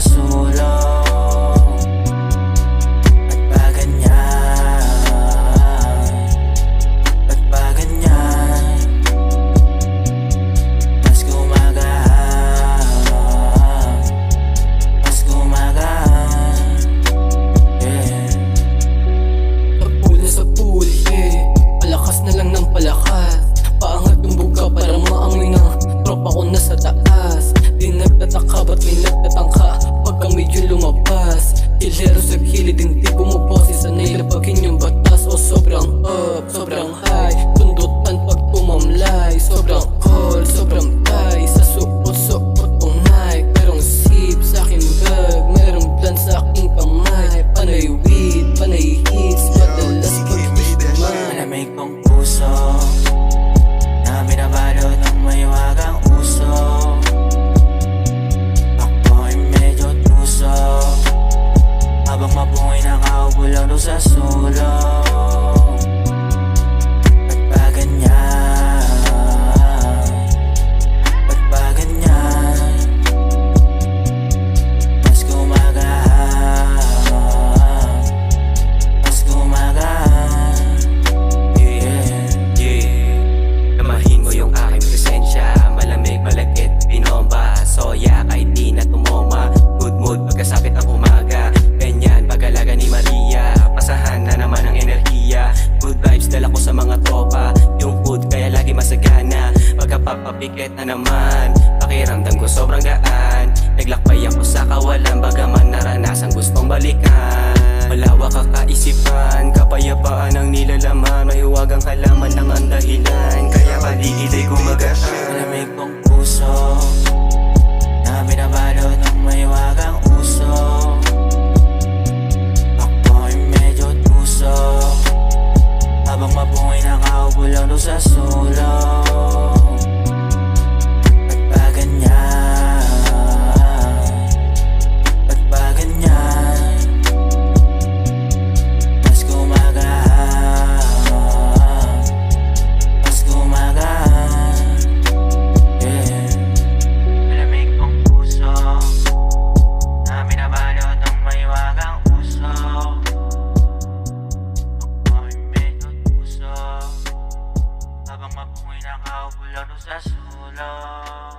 sulong. Ba't ba ganyan? Ba't ba ganyan? Mas gumagahang, mas gumagahang, yeah. Sa pool, yeah. Palakas na lang ng palakas. Paangat yung buka para maamoy ng tropa ko na sa taas. Di nagtataka ba't may nagtatangka pagka medyo lumabas. Hilero sa gilid, hindi bumaboses. Sanay labagin yung batas. O sobrang up, sobrang high. Tundutan pag tumamlay. Sobrang cold, sobrang tie. Sa suot kong Nike. Merong sip sa aking bag. Merong plan sa aking kamay. Panay weed, panay hits. Madalas pag-hikman. Malamig kong puso na binabalot ng mahiwagang uso. Ako'y medyo tuso habang mabuhay nakaupo lang doon sa sulong. Ba't ba ganyan? Ba't ba ganyan? Mas gumagahang, mas gumagahang, yeah. Namahin mo yung aking presensya. Malamig, malagkit, binomba. Soya, kahit di na tumoma. Good mood pagkasapit ng umaga. Ganyan, pag-alaga ni Maria. Pasahan na naman ang enerhiya. Good vibes dala ko sa mga tropa. Yung food kaya lagi masagana. Pagkapapapikit na naman, pakiramdam ko sobrang gaan. Naglakbay ako sa kawalan, bagaman naranasan gustong balikan. Malawak ang kaisipan, kapayapaan ang nilalaman. Mahiwagang halaman lang ang dahilan, kaya paligid ay gumagaan. Malamig kong puso na binabalot ng mahiwagang uso. Ako'y medyo tuso habang mabuhay nakaupo lang doon sa sulong. Ba't ba ganyan? Ba't ba ganyan? Mas gumagahang, mas gumagahang, yeah. Malamig kong puso na binabalot ng mahiwagang uso. Ako'y medyo tuso habang mabuhay nakaupo lang doon sa sulong.